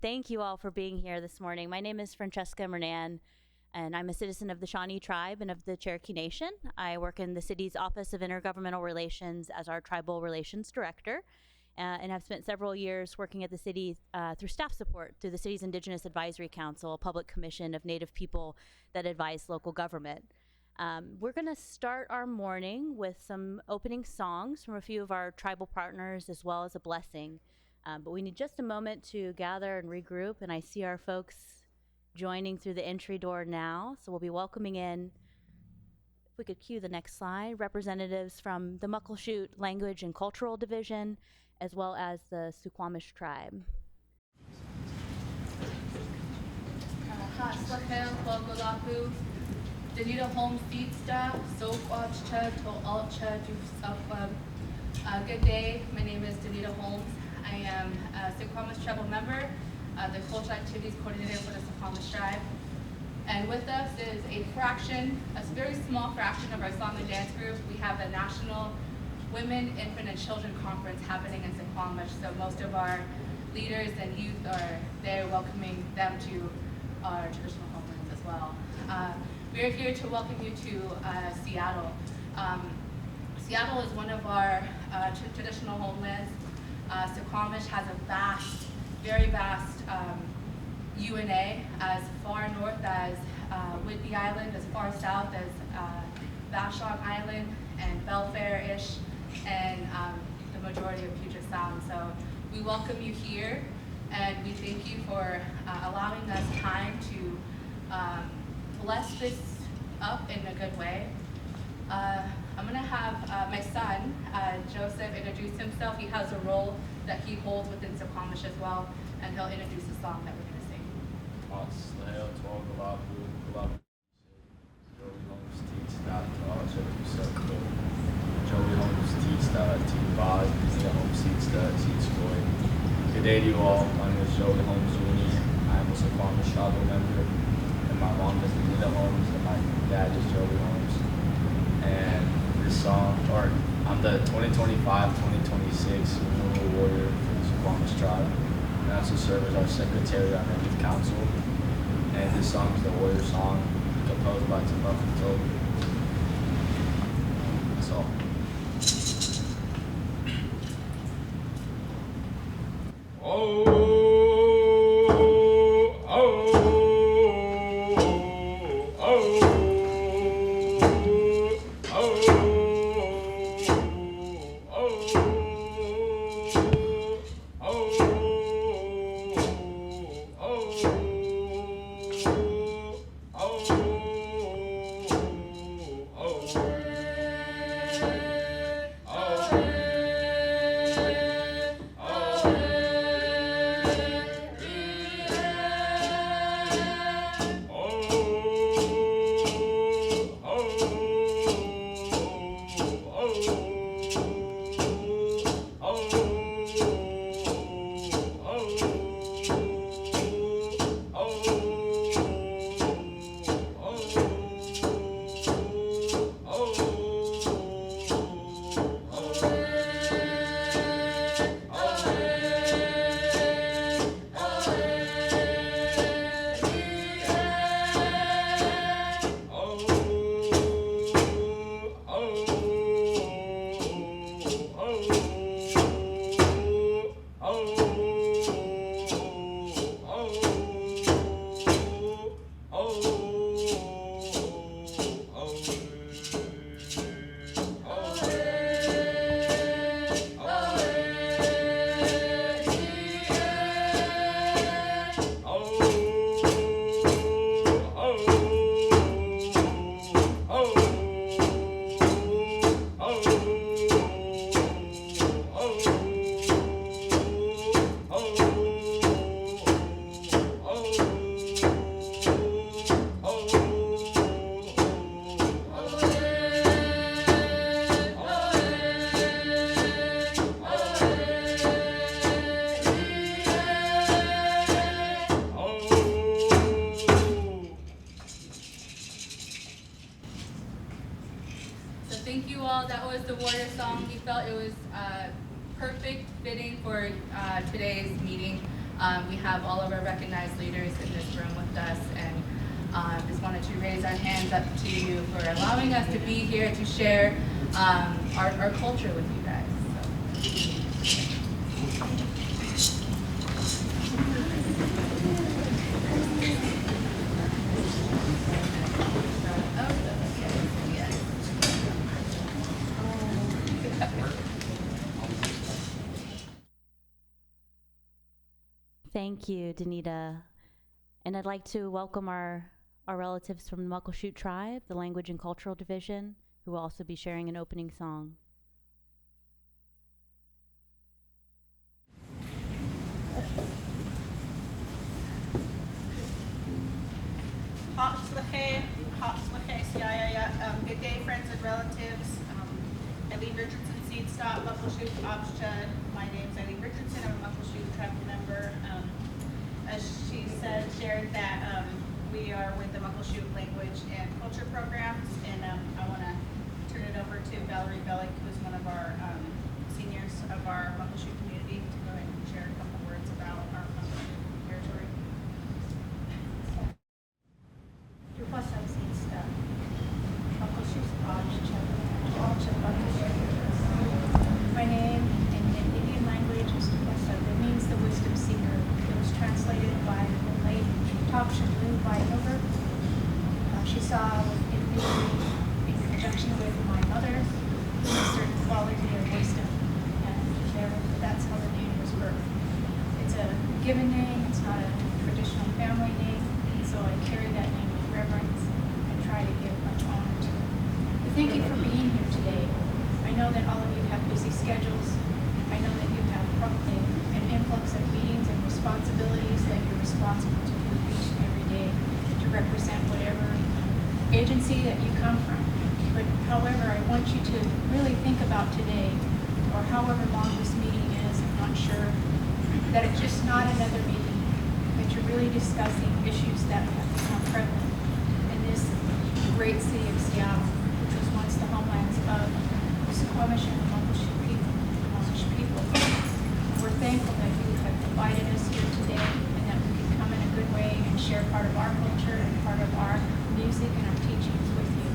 Thank you all for being here this morning. My name is Francesca Mernan, and I'm a citizen of the Shawnee Tribe and of the Cherokee Nation. I work in the city's Office of Intergovernmental Relations as our Tribal Relations Director, and have spent several years working at the city through staff support through the city's Indigenous Advisory Council, a public commission of Native people that advise local government. We're going to start our morning with some opening songs from a few of our tribal partners, as well as a blessing. But we need just a moment to gather and regroup, and I see our folks joining through the entry door now. So we'll be welcoming in, if we could cue the next slide, representatives from the Muckleshoot Language and Cultural Division, as well as the Suquamish tribe. Good day, my name is Danita Holmes. I am a Suquamish tribal member, the cultural activities coordinator for the Suquamish tribe. And with us is a very small fraction of our song and dance group. We have a national Women, Infant, and Children Conference happening in Suquamish. So most of our leaders and youth are there welcoming them to our traditional homelands as well. We are here to welcome you to Seattle. Seattle is one of our traditional homelands. Suquamish has a very vast UNA, as far north as Whidbey Island, as far south as Vashon Island and Belfair-ish, and the majority of Puget Sound. So we welcome you here, and we thank you for allowing us time to bless this up in a good way. I'm going to have my son, Joseph, introduce himself. He has a role that he holds within Suquamish as well, and he'll introduce the song that we're going to sing. Good day to you all. My name is Joey Holmes Jr. I am a Suquamish tribal member, and my mom is Anita Holmes, and my dad is Joey Holmes. And this song, I'm the 2025-2026 Renewal Warrior for the Suquamish tribe, and I also serve as our secretary on our youth council. And this song is the Warrior Song, composed by Toby. That's all. Thank you all. That was the Warrior Song. We felt it was perfect fitting for today's meeting. We have all of our recognized leaders in this room with us, and just wanted to raise our hands up to you for allowing us to be here to share our culture with you guys. Thank you, Danita. And I'd like to welcome our relatives from the Muckleshoot Tribe, the Language and Cultural Division, who will also be sharing an opening song. Good day, friends and relatives. Eileen Richardson, Seed Stop, Muckleshoot, Obschud. My name's Eileen Richardson. I'm a Muckleshoot tribal member. As she shared that we are with the Muckleshoot Language and Culture Programs, and I want to turn it over to Valerie Bellick, who's one of our seniors of our Muckleshoot community, to go ahead and share a couple words about our Muckleshoot territory. My name in Indian language is Tukwasa. It means the wisdom seeker. It was translated by the late Takshalu by Hilbert. She saw in me, in conjunction with my mother, a certain quality of wisdom, and that's how the name was birthed. It's a given name. It's not a traditional family name, and so I carry that name with reverence and try to give much honor to it. But thank you for being here today. I know that all of you have busy schedules. I know that you have probably an influx of meetings and responsibilities that you're responsible to do each and every day to represent whatever agency that you come from. But however, I want you to really think about today, or however long this meeting is, I'm not sure, that it's just not another meeting, that you're really discussing issues that have become prevalent in this great city of Seattle, which was once the homelands of the Squamish and the Muckleshoot people. We're thankful that you have invited us here today, and that we can come in a good way and share part of our culture and part of our music and our teachings with you.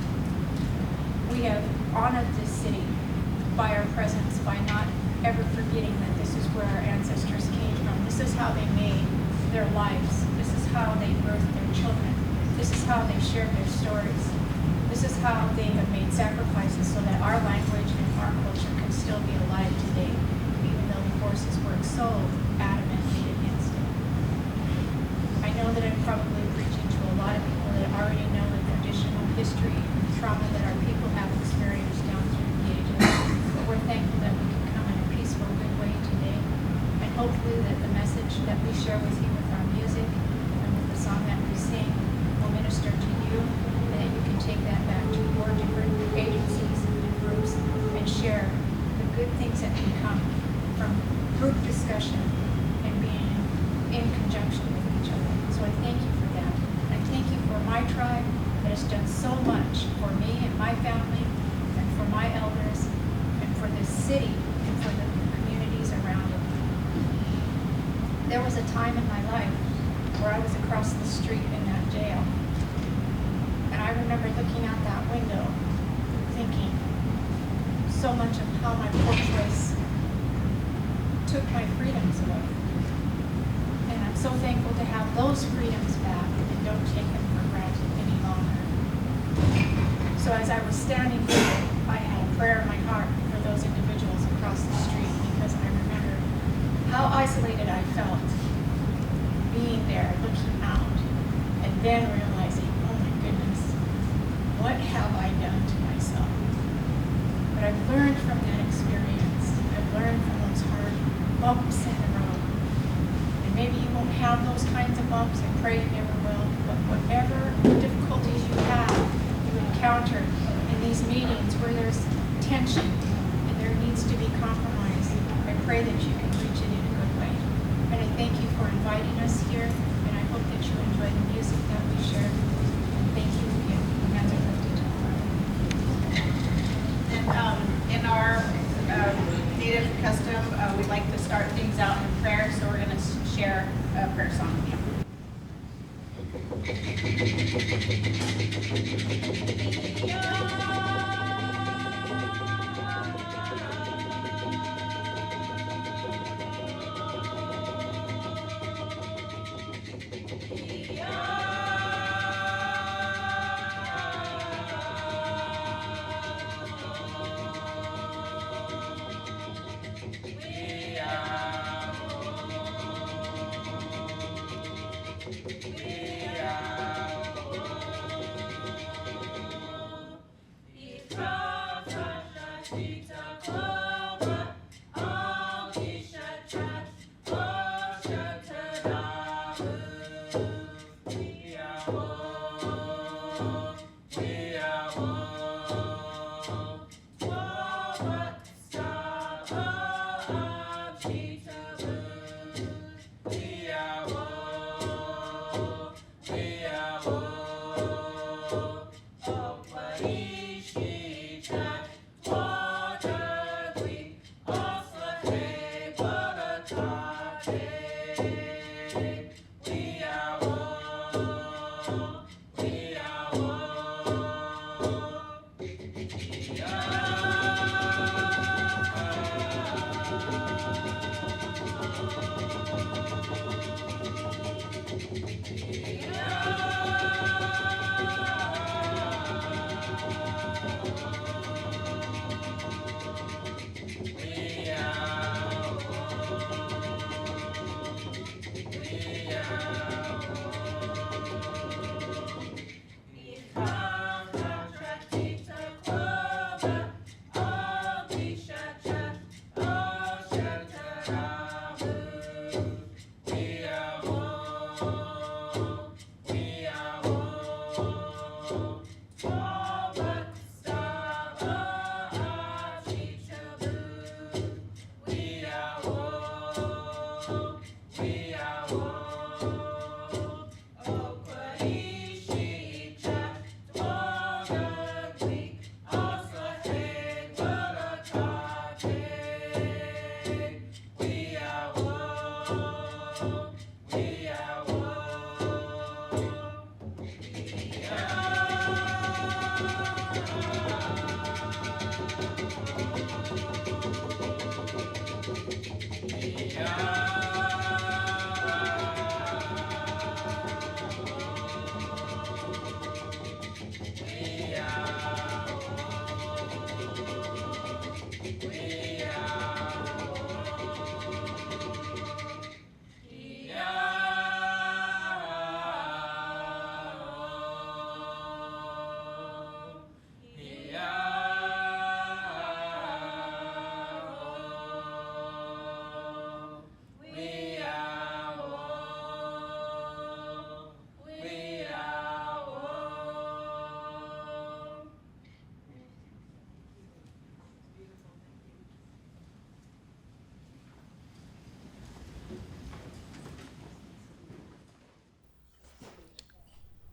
We have honored this city by our presence, by not ever forgetting that this is where our ancestors came from. This is how they made their lives. This is how they birthed their children. This is how they shared their stories. This is how they have made sacrifices so that our language and our culture can still be alive today, even though the forces work so adamantly against it. I know that I'm probably preaching to a lot of people that already know the traditional history and trauma that our people have experienced down through the ages, but we're thankful that we can come in a peaceful, good way today, and hopefully that the message that we share with you with our music and with the song that we sing will minister to you, and that you can take that back to your different agencies and groups and share the good things that can come from group discussion and being in conjunction with each other. So I thank you for that. I thank you for my tribe that has done so much for me and my family and for my elders and for this city and for the communities around it. There was a time in my life where I was across the street in that jail. And I remember looking out that window thinking so much of how my poor choice took my freedoms away. And I'm so thankful to have those freedoms back and don't take them for granted any longer. So as I was standing there, I had a prayer in my heart for those individuals across the street, because I remember how isolated I felt being there, looking out, and then realizing, oh my goodness, what have I done to myself? But I've learned from that experience. I've learned from those hard bumps in the road. And maybe you won't have those kinds of bumps. I pray you never will. But whatever difficulties you have, you encounter in these meetings where there's tension and there needs to be compromise, I pray that you can reach it in a good way. And I thank you for inviting us here, and I hope that you enjoy the music that we share. And thank you again. Hands are lifted. And in our Native custom, we like to start things out in prayer, so we're going to share prayer song.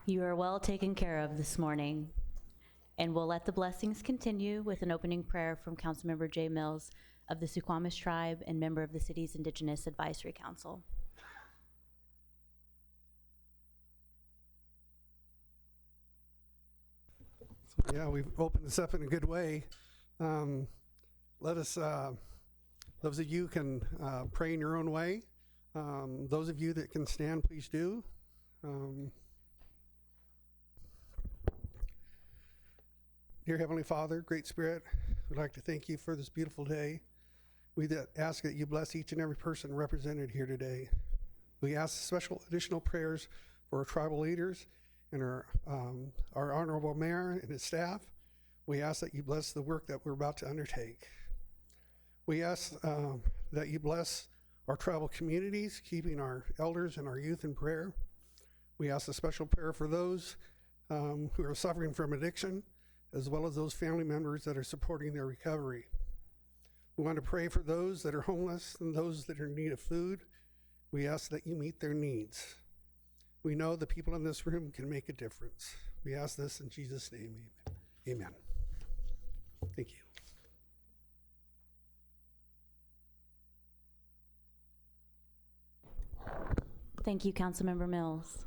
You are well taken care of this morning, and we'll let the blessings continue with an opening prayer from Councilmember Jay Mills of the Suquamish Tribe and member of the city's Indigenous Advisory Council. Yeah, we've opened this up in a good way. Let us, those of you can pray in your own way. Those of you that can stand, please do. Dear Heavenly Father, Great Spirit, we'd like to thank you for this beautiful day. We ask that you bless each and every person represented here today. We ask special additional prayers for our tribal leaders and our honorable mayor and his staff. We ask that you bless the work that we're about to undertake. We ask that you bless our tribal communities, keeping our elders and our youth in prayer. We ask a special prayer for those who are suffering from addiction, as well as those family members that are supporting their recovery. We want to pray for those that are homeless and those that are in need of food. We ask that you meet their needs. We know the people in this room can make a difference. We ask this in Jesus' name, amen. Thank you. Thank you, Councilmember Mills.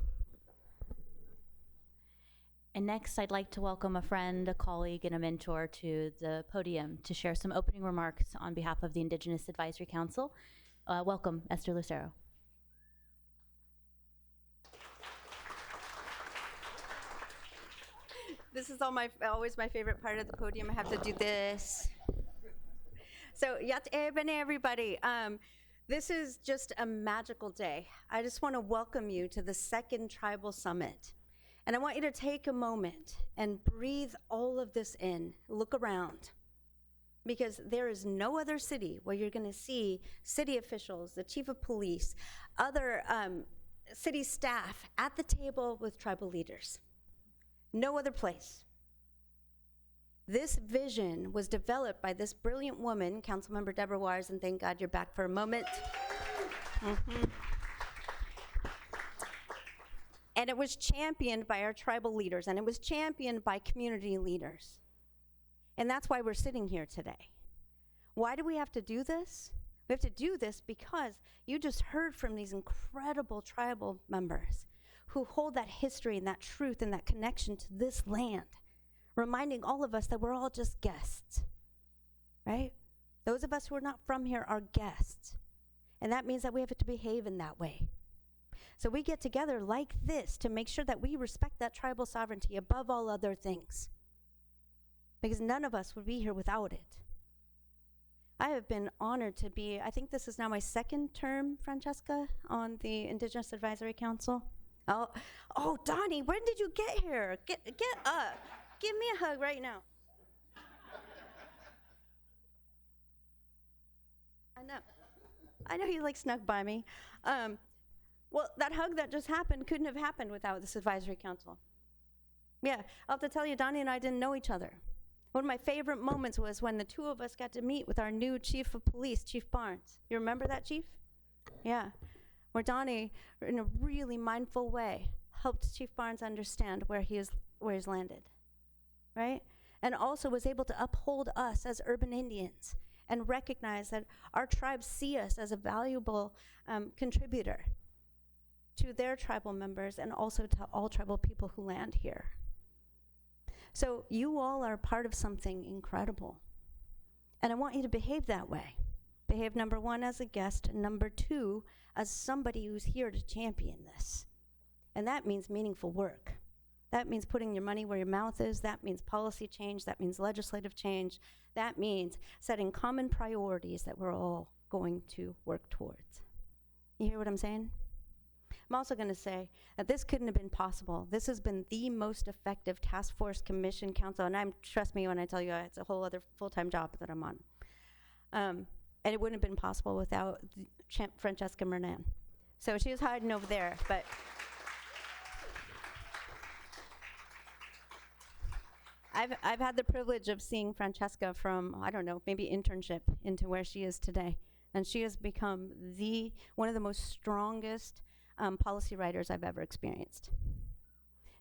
And next, I'd like to welcome a friend, a colleague, and a mentor to the podium to share some opening remarks on behalf of the Indigenous Advisory Council. Welcome, Esther Lucero. This is always my favorite part of the podium. I have to do this. So, yat ebene, everybody. This is just a magical day. I just want to welcome you to the second Tribal Summit. And I want you to take a moment and breathe all of this in. Look around. Because there is no other city where you're going to see city officials, the chief of police, other city staff at the table with tribal leaders. No other place. This vision was developed by this brilliant woman, Councilmember Deborah Wires, and thank God you're back for a moment. And it was championed by our tribal leaders, and it was championed by community leaders. And that's why we're sitting here today. Why do we have to do this? We have to do this because you just heard from these incredible tribal members who hold that history and that truth and that connection to this land, reminding all of us that we're all just guests, right? Those of us who are not from here are guests. And that means that we have to behave in that way. So we get together like this to make sure that we respect that tribal sovereignty above all other things. Because none of us would be here without it. I have been honored to be, I think this is now my second term, Francesca, on the Indigenous Advisory Council. Oh, Donnie, when did you get here? Get up. Give me a hug right now. I know you like snuck by me. Well, that hug that just happened couldn't have happened without this advisory council. Yeah, I'll have to tell you, Donnie and I didn't know each other. One of my favorite moments was when the two of us got to meet with our new chief of police, Chief Barnes. You remember that, Chief? Yeah. Where Donnie, in a really mindful way, helped Chief Barnes understand where he's landed, right? And also was able to uphold us as urban Indians and recognize that our tribes see us as a valuable contributor to their tribal members and also to all tribal people who land here. So you all are part of something incredible. And I want you to behave that way. Behave, number one, as a guest, and number two, as somebody who's here to champion this. And that means meaningful work. That means putting your money where your mouth is. That means policy change. That means legislative change. That means setting common priorities that we're all going to work towards. You hear what I'm saying? I'm also going to say that this couldn't have been possible. This has been the most effective task force, commission, council, and trust me when I tell you it's a whole other full-time job that I'm on. And it wouldn't have been possible without Francesca Mernan. So she was hiding over there, but I've had the privilege of seeing Francesca from, I don't know, maybe internship into where she is today. And she has become one of the most strongest policy writers I've ever experienced.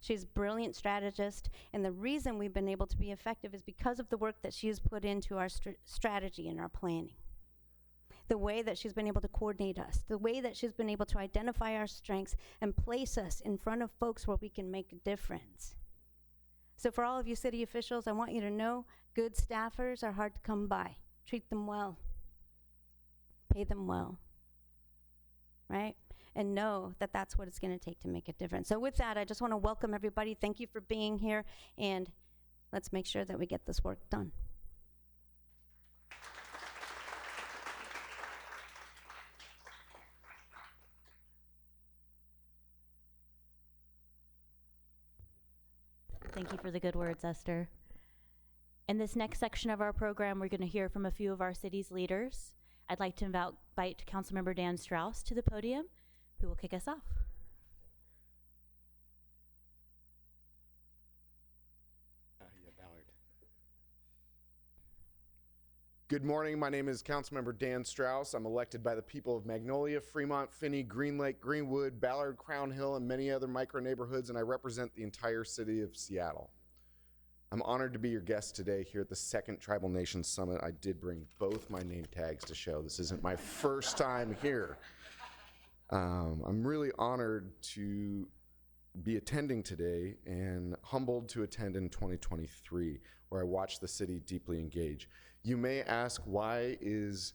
She's a brilliant strategist, and the reason we've been able to be effective is because of the work that she has put into our strategy and our planning. The way that she's been able to coordinate us, the way that she's been able to identify our strengths and place us in front of folks where we can make a difference. So for all of you city officials, I want you to know good staffers are hard to come by. Treat them well. Pay them well, right? And know that that's what it's going to take to make a difference. So with that, I just want to welcome everybody. Thank you for being here, and let's make sure that we get this work done. Thank you for the good words, Esther. In this next section of our program, we're going to hear from a few of our city's leaders. I'd like to invite Councilmember Dan Strauss to the podium, who will kick us off. Ballard. Good morning. My name is Councilmember Dan Strauss. I'm elected by the people of Magnolia, Fremont, Finney, Green Lake, Greenwood, Ballard, Crown Hill, and many other micro neighborhoods, and I represent the entire city of Seattle. I'm honored to be your guest today here at the second Tribal Nations Summit. I did bring both my name tags to show. This isn't my first time here. I'm really honored to be attending today and humbled to attend in 2023, where I watched the city deeply engage. You may ask, why is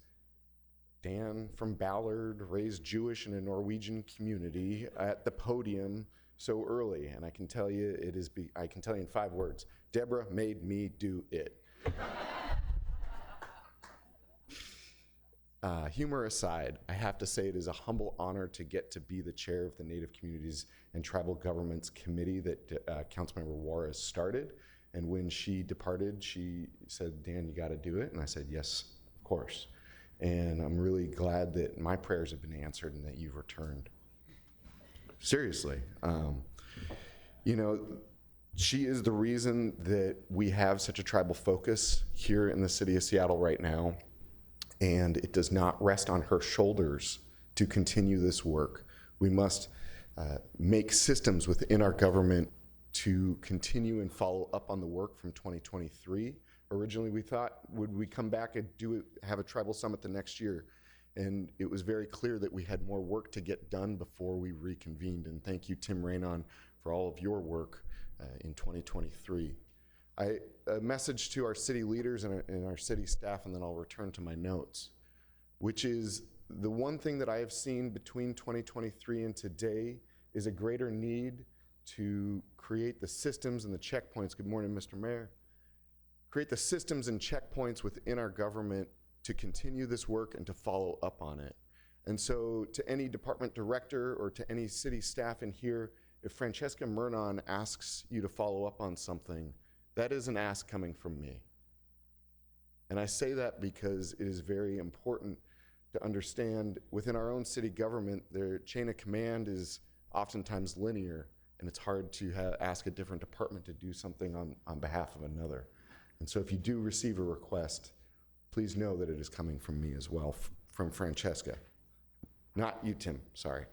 Dan from Ballard, raised Jewish in a Norwegian community, at the podium so early? And I can tell you I can tell you in 5 words. Deborah made me do it. Humor aside, I have to say it is a humble honor to get to be the chair of the Native Communities and Tribal Governments Committee that Councilmember Juarez started. And when she departed, she said, Dan, you got to do it. And I said, yes, of course. And I'm really glad that my prayers have been answered and that you've returned. Seriously. You know, she is the reason that we have such a tribal focus here in the city of Seattle right now. And it does not rest on her shoulders to continue this work. We must make systems within our government to continue and follow up on the work from 2023. Originally, we thought, would we come back and have a tribal summit the next year? And it was very clear that we had more work to get done before we reconvened. And thank you, Tim Raynon, for all of your work in 2023. A message to our city leaders and our city staff, and then I'll return to my notes, which is the one thing that I have seen between 2023 and today is a greater need to create the systems and the checkpoints. Good morning, Mr. Mayor. Create the systems and checkpoints within our government to continue this work and to follow up on it. And so to any department director or to any city staff in here, if Francesca Murnon asks you to follow up on something, that is an ask coming from me. And I say that because it is very important to understand within our own city government, their chain of command is oftentimes linear, and it's hard to ask a different department to do something on behalf of another. And so if you do receive a request, please know that it is coming from me as well, from Francesca. Not you, Tim, sorry.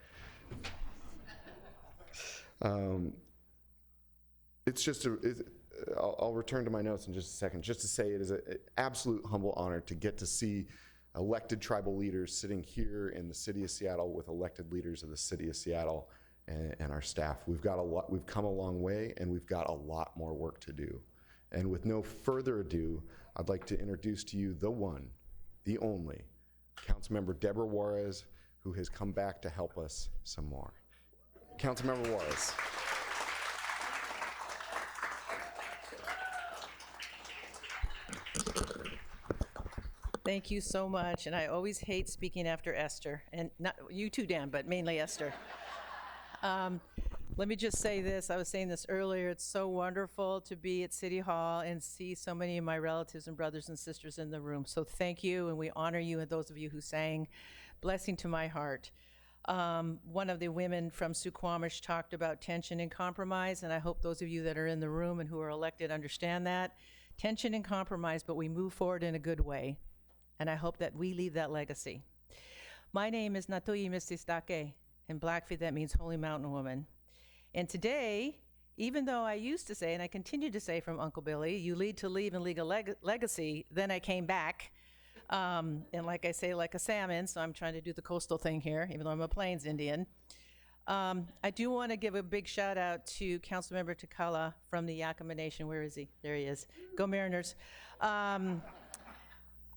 It's just I'll return to my notes in just a second, just to say it is an absolute humble honor to get to see elected tribal leaders sitting here in the city of Seattle with elected leaders of the city of Seattle and our staff. We've come a long way, and we've got a lot more work to do. And with no further ado, I'd like to introduce to you the one, the only, Councilmember Deborah Juarez, who has come back to help us some more. Councilmember Juarez. Thank you so much, and I always hate speaking after Esther, and not you too, Dan, but mainly Esther. Let me just say this. I was saying this earlier. It's so wonderful to be at City Hall and see so many of my relatives and brothers and sisters in the room. So thank you, and we honor you and those of you who sang. Blessing to my heart. One of the women from Suquamish talked about tension and compromise, and I hope those of you that are in the room and who are elected understand that. Tension and compromise, but we move forward in a good way, and I hope that we leave that legacy. My name is Natuyi Mististake. In Blackfeet, that means Holy Mountain Woman. And today, even though I used to say, and I continue to say from Uncle Billy, you lead to leave and leave a legacy, then I came back. And like I say, like a salmon, so I'm trying to do the coastal thing here, even though I'm a Plains Indian. I do want to give a big shout out to Councilmember Takala from the Yakama Nation. Where is he? There he is. Go Mariners. I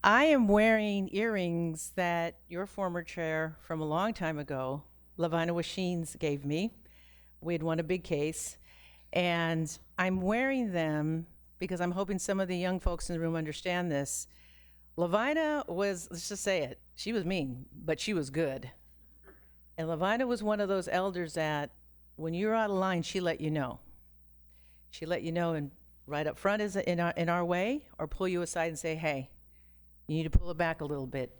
am wearing earrings that your former chair from a long time ago, Lavina Washines, gave me. We had won a big case, and I'm wearing them because I'm hoping some of the young folks in the room understand this. Lavina was, let's just say it, she was mean, but she was good. And Lavina was one of those elders that when you're out of line, she let you know. She let you know, and right up front is in our way, or pull you aside and say, hey, you need to pull it back a little bit.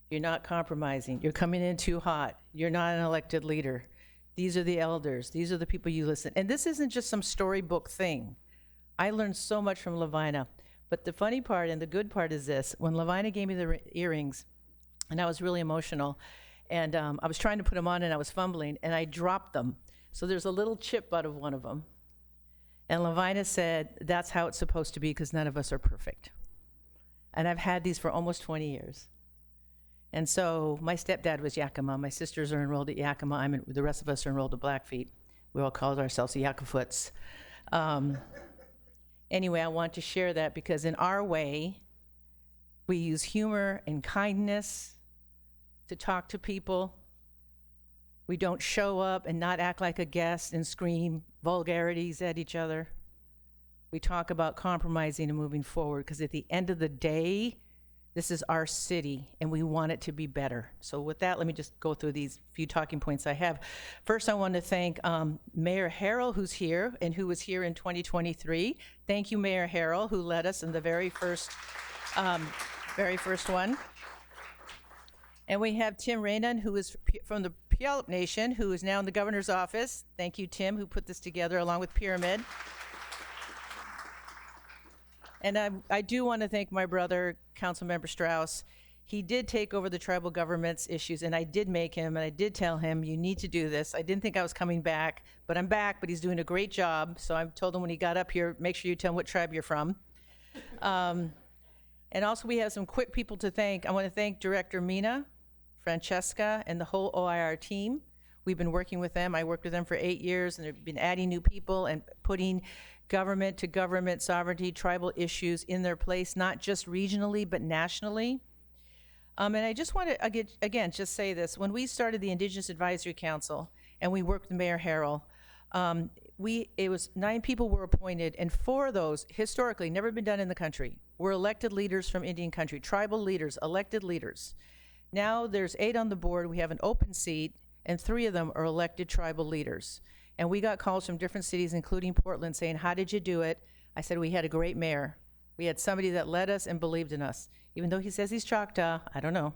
You're not compromising. You're coming in too hot. You're not an elected leader. These are the elders. These are the people you listen. And this isn't just some storybook thing. I learned so much from Lavina. But the funny part and the good part is this. When Lavina gave me the earrings, and I was really emotional, and I was trying to put them on, and I was fumbling, and I dropped them. So there's a little chip out of one of them. And Lavina said, that's how it's supposed to be, because none of us are perfect. And I've had these for almost 20 years. And so my stepdad was Yakima. My sisters are enrolled at Yakima. The rest of us are enrolled at Blackfeet. We all called ourselves the Yakafoots. Anyway, I want to share that because in our way, we use humor and kindness to talk to people. We don't show up and not act like a guest and scream vulgarities at each other. We talk about compromising and moving forward because at the end of the day, this is our city and we want it to be better. So with that, let me just go through these few talking points I have. First, I want to thank Mayor Harrell, who's here and who was here in 2023. Thank you, Mayor Harrell, who led us in the very first one. And we have Tim Rainan, who is from the Puyallup Nation, who is now in the governor's office. Thank you, Tim, who put this together along with Pyramid. And I do want to thank my brother, Councilmember Strauss. He did take over the tribal government's issues, and I did make him, and I did tell him, you need to do this. I didn't think I was coming back, but I'm back, but he's doing a great job. So I told him when he got up here, make sure you tell him what tribe you're from. And also we have some quick people to thank. I want to thank Director Mina, Francesca, and the whole OIR team. We've been working with them. I worked with them for 8 years, and they've been adding new people and putting government to government sovereignty, tribal issues in their place, not just regionally, but nationally. And I just want to, again, just say this. When we started the Indigenous Advisory Council and we worked with Mayor Harrell, it was 9 people were appointed, and 4 of those, historically, never been done in the country, were elected leaders from Indian country, tribal leaders, elected leaders. Now there's 8 on the board. We have an open seat, and 3 of them are elected tribal leaders. And we got calls from different cities, including Portland, saying, how did you do it? I said, we had a great mayor. We had somebody that led us and believed in us. Even though he says he's Choctaw, I don't know.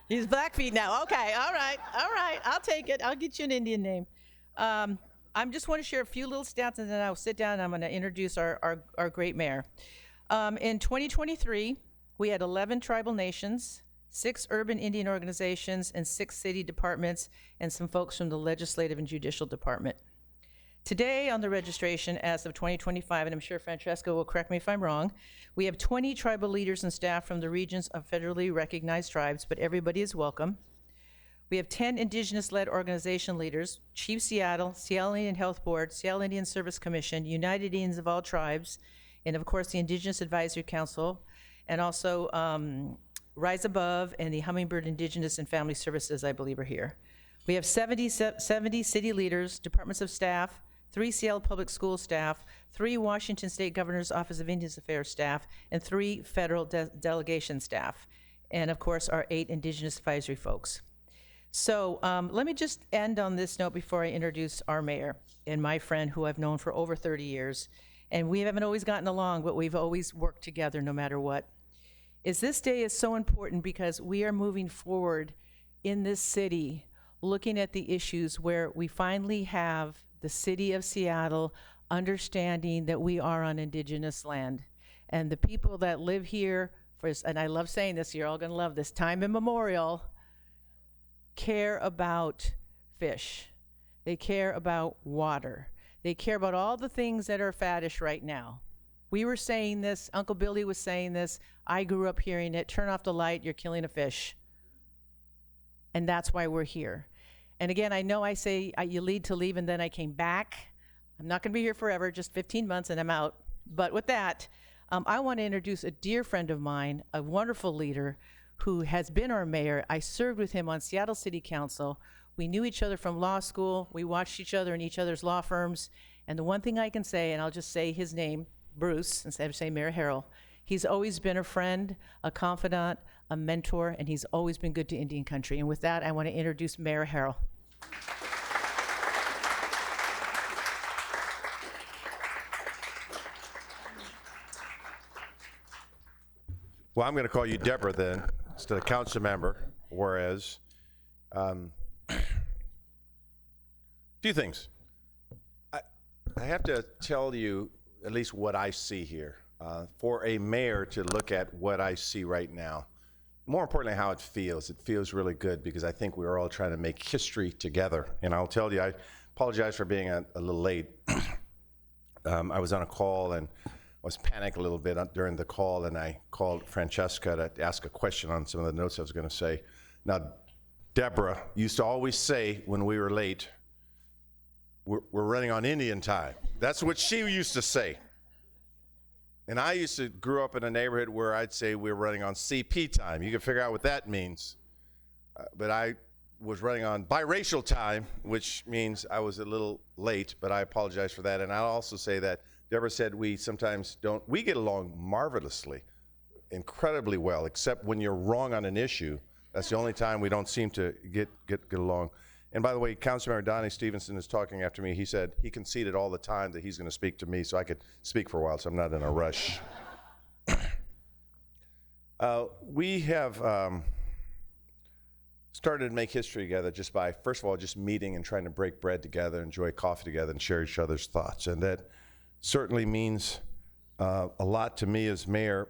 He's Blackfeet now. Okay, all right, I'll take it. I'll get you an Indian name. I just want to share a few little stats, and then I'll sit down and I'm going to introduce our great mayor. In 2023, we had 11 tribal nations, 6 urban Indian organizations, and 6 city departments, and some folks from the legislative and judicial department. Today on the registration, as of 2025, and I'm sure Francesca will correct me if I'm wrong, we have 20 tribal leaders and staff from the regions of federally recognized tribes, but everybody is welcome. We have 10 Indigenous-led organization leaders: Chief Seattle, Seattle Indian Health Board, Seattle Indian Service Commission, United Indians of all tribes, and of course the Indigenous Advisory Council, and also Rise Above and the Hummingbird Indigenous and Family Services, I believe, are here. We have 70 city leaders, departments of staff, 3 Seattle Public School staff, 3 Washington State Governor's Office of Indian Affairs staff, and 3 federal delegation staff, and of course our 8 Indigenous advisory folks. So let me just end on this note before I introduce our mayor and my friend who I've known for over 30 years. And we haven't always gotten along, but we've always worked together no matter what. This day is so important because we are moving forward in this city, looking at the issues where we finally have the city of Seattle understanding that we are on Indigenous land. And the people that live here, and I love saying this, you're all gonna love this, time immemorial, care about fish. They care about water. They care about all the things that are faddish right now. We were saying this, Uncle Billy was saying this, I grew up hearing it, turn off the light, you're killing a fish. And that's why we're here. And again, I know I say you lead to leave and then I came back. I'm not gonna be here forever, just 15 months and I'm out. But with that, I wanna introduce a dear friend of mine, a wonderful leader who has been our mayor. I served with him on Seattle City Council. We knew each other from law school. We watched each other in each other's law firms. And the one thing I can say, and I'll just say his name, Bruce, instead of saying Mayor Harrell, he's always been a friend, a confidant, a mentor, and he's always been good to Indian country. And with that, I want to introduce Mayor Harrell. Well, I'm going to call you Deborah then, instead of council member, whereas, few things. I have to tell you at least what I see here. For a mayor to look at what I see right now, more importantly, how it feels really good because I think we're all trying to make history together. And I'll tell you, I apologize for being a little late. I was on a call and was panicked a little bit during the call, and I called Francesca to ask a question on some of the notes I was going to say. Now, Deborah used to always say when we were late, we're running on Indian time. That's what she used to say. And I used to grow up in a neighborhood where I'd say we're running on CP time. You can figure out what that means. But I was running on biracial time, which means I was a little late, but I apologize for that. And I'll also say that Deborah said we sometimes don't, we get along marvelously, incredibly well, except when you're wrong on an issue. That's the only time we don't seem to get along. And by the way, Councilmember Donnie Stevenson is talking after me. He said he conceded all the time that he's going to speak to me so I could speak for a while, so I'm not in a rush. We have started to make history together just by, first of all, just meeting and trying to break bread together, enjoy coffee together, and share each other's thoughts. And that certainly means a lot to me as mayor.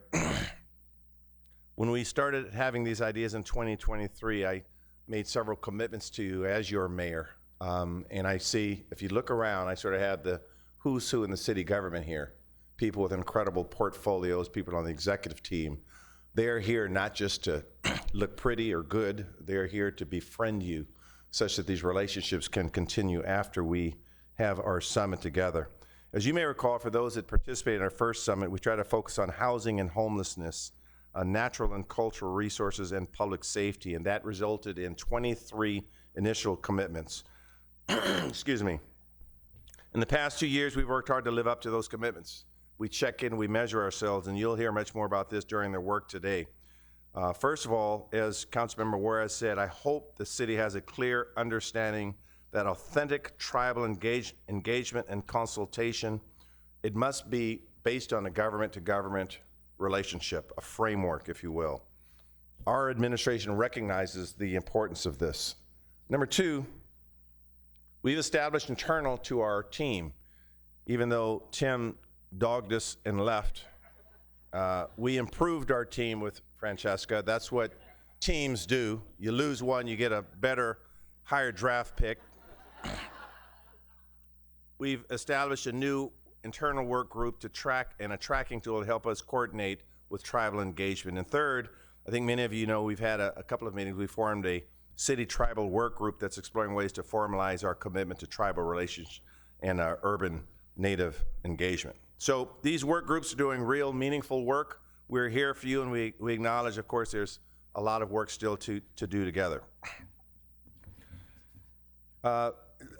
When we started having these ideas in 2023, I made several commitments to you as your mayor. And I see, if you look around, I sort of have the who's who in the city government here. People with incredible portfolios, people on the executive team. They're here not just to look pretty or good, they're here to befriend you such that these relationships can continue after we have our summit together. As you may recall, for those that participated in our first summit, we try to focus on housing and homelessness, natural and cultural resources, and public safety, and that resulted in 23 initial commitments. Excuse me. In the past 2 years, we've worked hard to live up to those commitments. We check in, we measure ourselves, and you'll hear much more about this during their work today. First of all, as Councilmember Juarez said, I hope the city has a clear understanding that authentic tribal engagement and consultation, it must be based on a government-to-government relationship, a framework, if you will. Our administration recognizes the importance of this. Number two, we've established internal to our team, even though Tim dogged us and left, we improved our team with Francesca. That's what teams do. You lose one, you get a better, higher draft pick. We've established a new internal work group to track and a tracking tool to help us coordinate with tribal engagement. And third, I think many of you know we've had a couple of meetings. We formed a city tribal work group that's exploring ways to formalize our commitment to tribal relations and urban native engagement. So these work groups are doing real meaningful work. We're here for you, and we acknowledge, of course, there's a lot of work still to do together.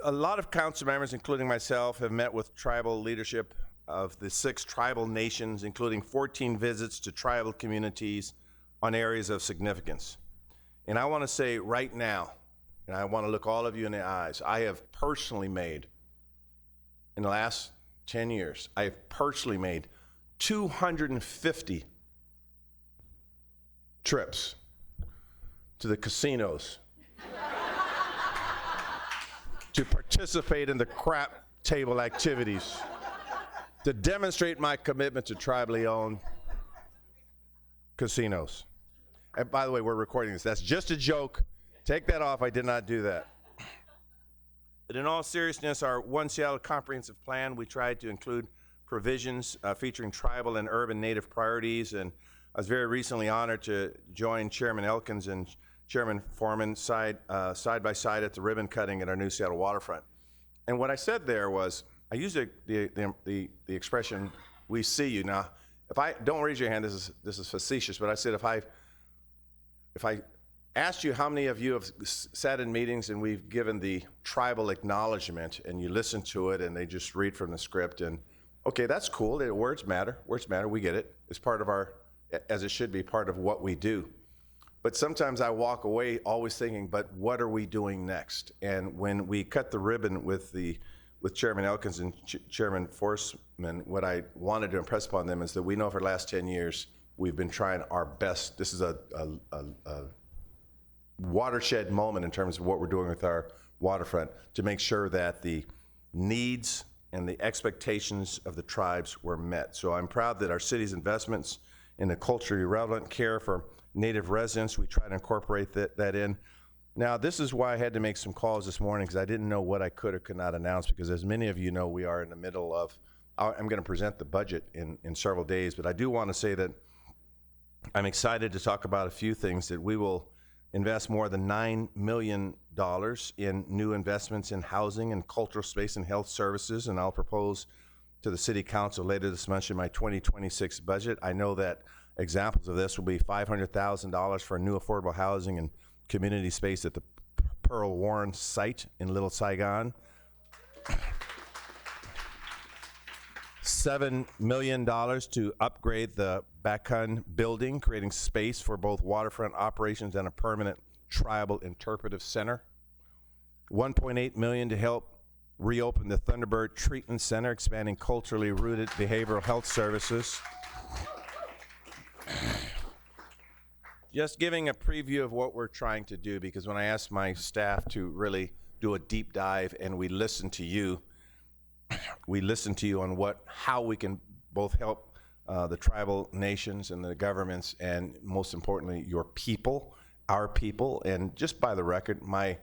A lot of council members, including myself, have met with tribal leadership of the 6 tribal nations, including 14 visits to tribal communities on areas of significance. And I want to say right now, and I want to look all of you in the eyes, I have personally made, in the last 10 years, I have personally made 250 trips to the casinos to participate in the crap table activities, to demonstrate my commitment to tribally owned casinos. And by the way, we're recording this. That's just a joke. Take that off. I did not do that. But in all seriousness, our One Seattle comprehensive plan, we tried to include provisions featuring tribal and urban native priorities. And I was very recently honored to join Chairman Elkins and Chairman Foreman side by side at the ribbon cutting at our new Seattle waterfront. And what I said there was, I used the expression, "we see you." Now, if I don't raise your hand, this is facetious, but I said if I asked you how many of you have sat in meetings and we've given the tribal acknowledgement and you listen to it and they just read from the script and, okay, that's cool, words matter, we get it. It's part of our, as it should be, part of what we do. But sometimes I walk away always thinking, but what are we doing next? And when we cut the ribbon with Chairman Elkins and Chairman Forsman, what I wanted to impress upon them is that we know for the last 10 years, we've been trying our best. This is a watershed moment in terms of what we're doing with our waterfront to make sure that the needs and the expectations of the tribes were met. So I'm proud that our city's investments in the culturally relevant care for Native residents, we try to incorporate that in. Now, this is why I had to make some calls this morning, because I didn't know what I could or could not announce, because as many of you know, we are in the middle of I'm going to present the budget in several days, but I do want to say that I'm excited to talk about a few things. That we will invest more than $9 million in new investments in housing and cultural space and health services, and I'll propose to the City Council later this month in my 2026 budget. I know that examples of this will be $500,000 for new affordable housing and community space at the Pearl Warren site in Little Saigon, $7 million to upgrade the Bakun building, creating space for both waterfront operations and a permanent tribal interpretive center. $1.8 million to help reopen the Thunderbird Treatment Center, expanding culturally rooted behavioral health services. Just giving a preview of what we're trying to do, because when I asked my staff to really do a deep dive and we listen to you on how we can both help the tribal nations and the governments, and most importantly, your people, our people. And just by the record, I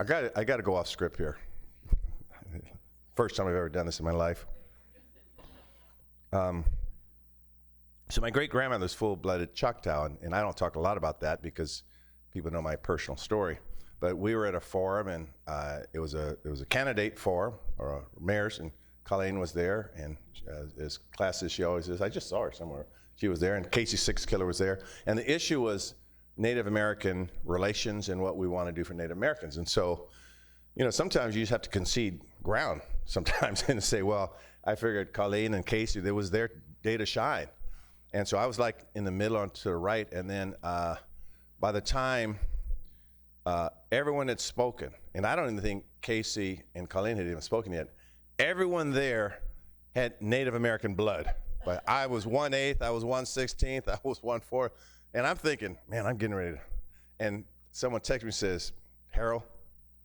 got to go off script here. First time I've ever done this in my life. So my great-grandmother's full-blooded Choctaw, and I don't talk a lot about that because people know my personal story. But we were at a forum, and it was a candidate forum, or a mayor's, and Colleen was there, and as classy as she always is, I just saw her somewhere. She was there, and Casey Sixkiller was there, and the issue was Native American relations and what we want to do for Native Americans. And so, sometimes you just have to concede ground sometimes and say, well, I figured Colleen and Casey, it was their day to shine. And so I was like in the middle and to the right, and then by the time everyone had spoken, and I don't even think Casey and Colleen had even spoken yet, everyone there had Native American blood. But I was 1/8, I was 1/16, I was 1/4, and I'm thinking, man, I'm getting ready to. And someone texted me and says, Harrell,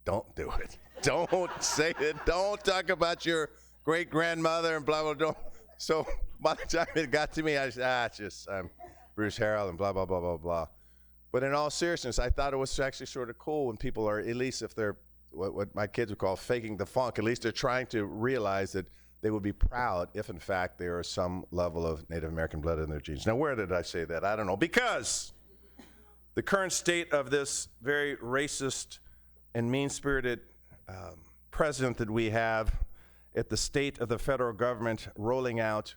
don't do it. Don't say it. Don't talk about your great-grandmother and blah, blah, blah. So by the time it got to me, I said, I'm Bruce Harrell and blah, blah, blah, blah, blah. But in all seriousness, I thought it was actually sort of cool when people are, at least if they're what my kids would call faking the funk, at least they're trying to realize that they would be proud if, in fact, there is some level of Native American blood in their genes. Now, where did I say that? I don't know. Because the current state of this very racist and mean-spirited president that we have at the state of the federal government rolling out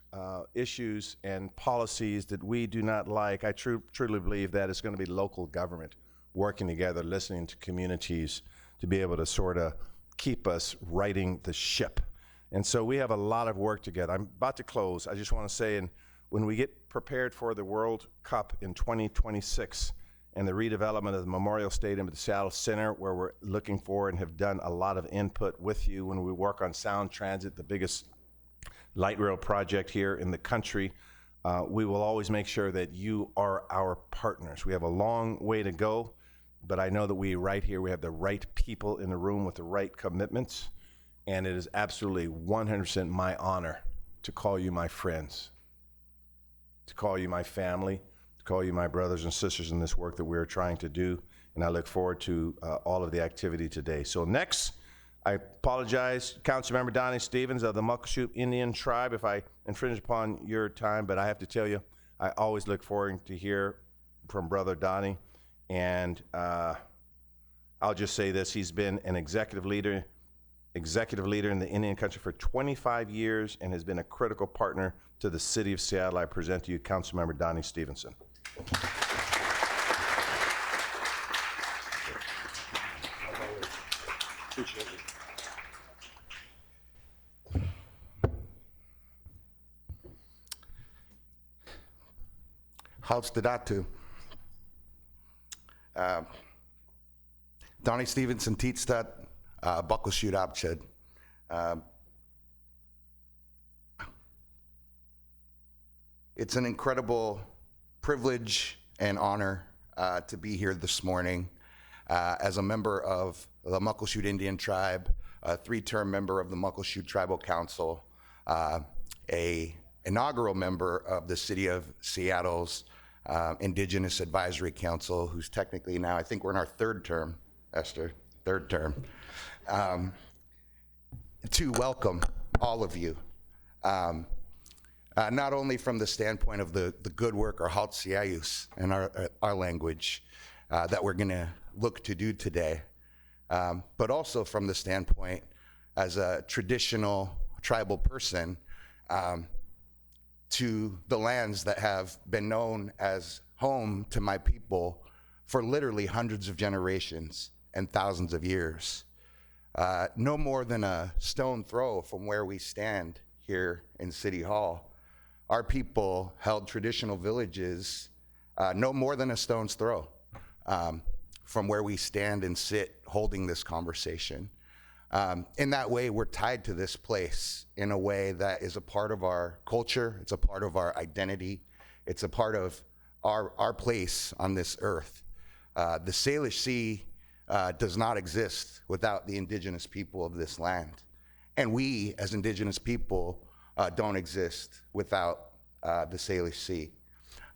issues and policies that we do not like, I truly believe that it's going to be local government working together, listening to communities to be able to sort of keep us righting the ship. And so we have a lot of work together. I'm about to close. I just want to say, and when we get prepared for the World Cup in 2026 and the redevelopment of the Memorial Stadium at the Seattle Center, where we're looking for and have done a lot of input with you when we work on Sound Transit, the biggest light rail project here in the country, we will always make sure that you are our partners. We have a long way to go, but I know that we right here, we have the right people in the room with the right commitments, and it is absolutely 100% my honor to call you my friends, to call you my family, to call you my brothers and sisters in this work that we're trying to do, and I look forward to all of the activity today. So next, I apologize, Councilmember Donnie Stevens of the Muckleshoot Indian Tribe, if I infringe upon your time, but I have to tell you, I always look forward to hear from Brother Donnie, and I'll just say this, he's been an executive leader in the Indian country for 25 years and has been a critical partner to the city of Seattle. I present to you Councilmember Donnie Stevenson. Appreciate it. How's the datu? Donnie Stevenson Teetstat, Muckleshoot Abchad. It's an incredible privilege and honor to be here this morning as a member of the Muckleshoot Indian Tribe, a 3-term member of the Muckleshoot Tribal Council, a inaugural member of the City of Seattle's Indigenous Advisory Council, who's technically now, I think we're in our 3rd term, Esther, 3rd term, to welcome all of you Not only from the standpoint of the good work or haltsiayus in our language that we're gonna look to do today, but also from the standpoint as a traditional tribal person to the lands that have been known as home to my people for literally hundreds of generations and thousands of years. No more than a stone throw from where we stand here in City Hall, our people held traditional villages no more than a stone's throw from where we stand and sit holding this conversation. In that way, we're tied to this place in a way that is a part of our culture, it's a part of our identity, it's a part of our place on this earth. The Salish Sea does not exist without the indigenous people of this land. And we, as indigenous people, don't exist without the Salish Sea.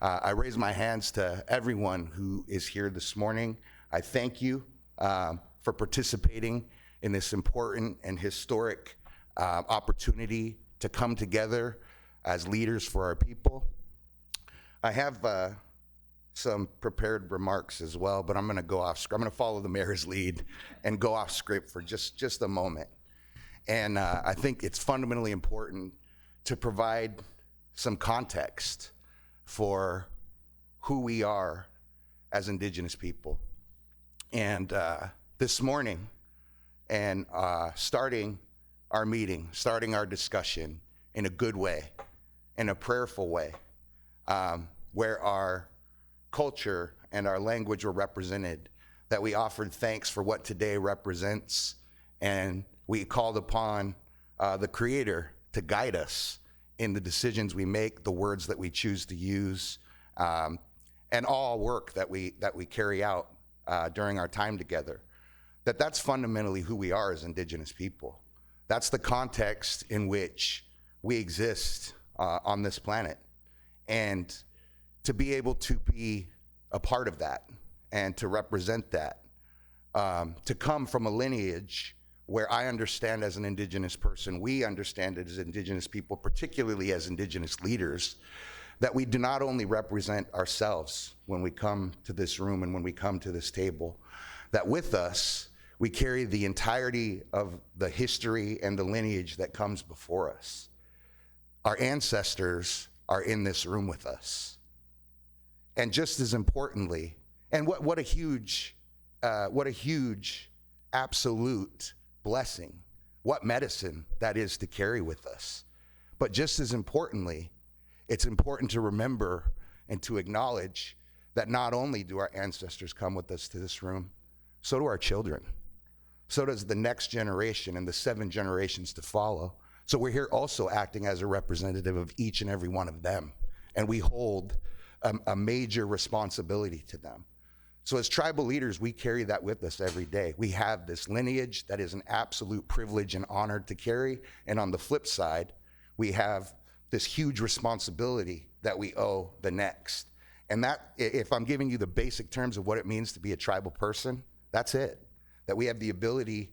I raise my hands to everyone who is here this morning. I thank you for participating in this important and historic opportunity to come together as leaders for our people. I have some prepared remarks as well, but I'm gonna go off script. I'm gonna follow the mayor's lead and go off script for just a moment. And I think it's fundamentally important to provide some context for who we are as indigenous people. And this morning, and starting our meeting, starting our discussion in a good way, in a prayerful way, where our culture and our language were represented, that we offered thanks for what today represents, and we called upon the Creator to guide us in the decisions we make, the words that we choose to use, and all work that we carry out during our time together. That's fundamentally who we are as indigenous people. That's the context in which we exist on this planet. And to be able to be a part of that and to represent that, to come from a lineage where I understand as an indigenous person, we understand it as indigenous people, particularly as indigenous leaders, that we do not only represent ourselves when we come to this room and when we come to this table, that with us, we carry the entirety of the history and the lineage that comes before us. Our ancestors are in this room with us. And just as importantly, and what a huge absolute blessing, what medicine that is to carry with us. But just as importantly, it's important to remember and to acknowledge that not only do our ancestors come with us to this room, so do our children. So does the next generation and the 7 generations to follow. So we're here also acting as a representative of each and every one of them. And we hold a major responsibility to them. So as tribal leaders, we carry that with us every day. We have this lineage that is an absolute privilege and honor to carry. And on the flip side, we have this huge responsibility that we owe the next. And that, if I'm giving you the basic terms of what it means to be a tribal person, that's it. That we have the ability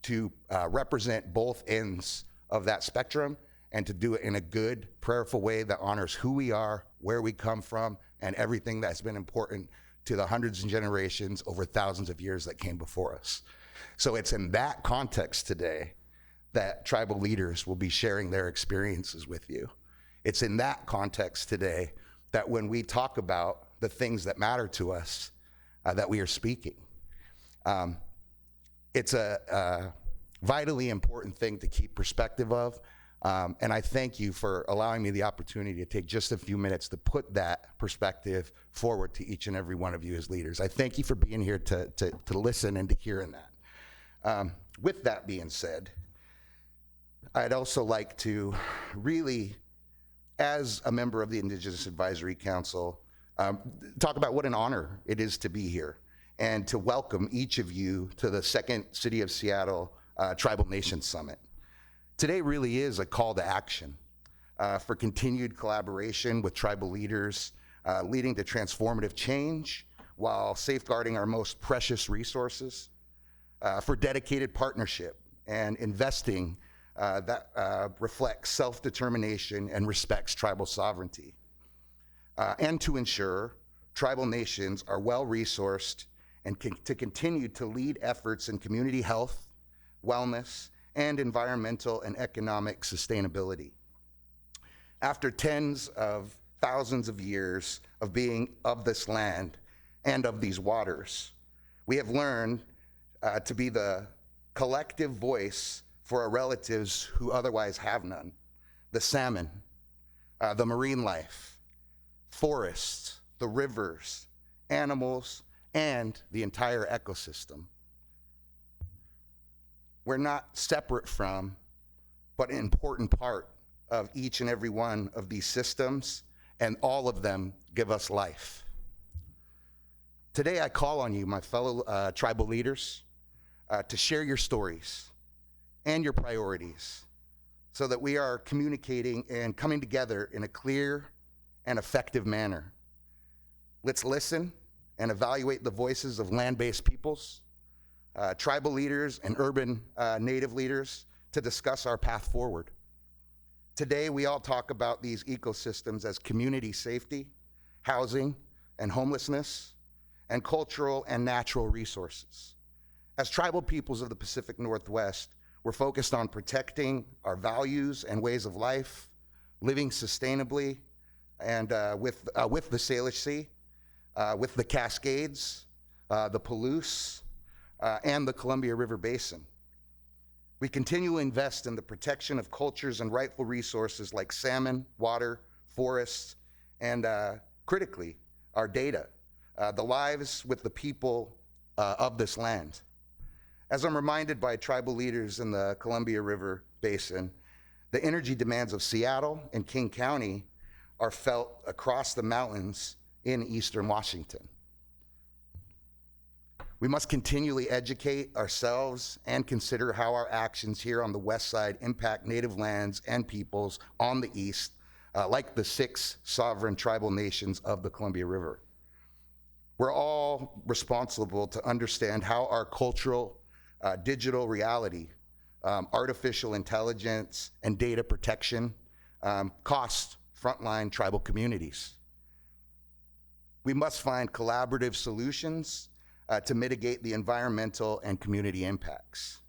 to represent both ends of that spectrum and to do it in a good, prayerful way that honors who we are, where we come from, and everything that's been important to the hundreds of generations over thousands of years that came before us. So it's in that context today that tribal leaders will be sharing their experiences with you. It's in that context today that when we talk about the things that matter to us, that we are speaking. It's a vitally important thing to keep perspective of. And I thank you for allowing me the opportunity to take just a few minutes to put that perspective forward to each and every one of you as leaders. I thank you for being here to listen and to hear in that. With that being said, I'd also like to really, as a member of the Indigenous Advisory Council, talk about what an honor it is to be here and to welcome each of you to the second City of Seattle Tribal Nations Summit. Today really is a call to action for continued collaboration with tribal leaders, leading to transformative change while safeguarding our most precious resources, for dedicated partnership and investing that reflects self-determination and respects tribal sovereignty, and to ensure tribal nations are well-resourced and to continue to lead efforts in community health, wellness, and environmental and economic sustainability. After tens of thousands of years of being of this land and of these waters, we have learned to be the collective voice for our relatives who otherwise have none. The salmon, the marine life, forests, the rivers, animals, and the entire ecosystem. We're not separate from, but an important part of each and every one of these systems, and all of them give us life. Today I call on you, my fellow tribal leaders, to share your stories and your priorities so that we are communicating and coming together in a clear and effective manner. Let's listen and evaluate the voices of land-based peoples, tribal leaders, and urban native leaders to discuss our path forward. Today, we all talk about these ecosystems as community safety, housing and homelessness, and cultural and natural resources. As tribal peoples of the Pacific Northwest, we're focused on protecting our values and ways of life, living sustainably, and with the Salish Sea, with the Cascades, the Palouse, and the Columbia River Basin. We continue to invest in the protection of cultures and rightful resources like salmon, water, forests, and critically, our data, the lives with the people of this land. As I'm reminded by tribal leaders in the Columbia River Basin, the energy demands of Seattle and King County are felt across the mountains in eastern Washington. We must continually educate ourselves and consider how our actions here on the west side impact native lands and peoples on the east, like the 6 sovereign tribal nations of the Columbia River. We're all responsible to understand how our cultural, digital reality, artificial intelligence, and data protection cost frontline tribal communities. We must find collaborative solutions to mitigate the environmental and community impacts.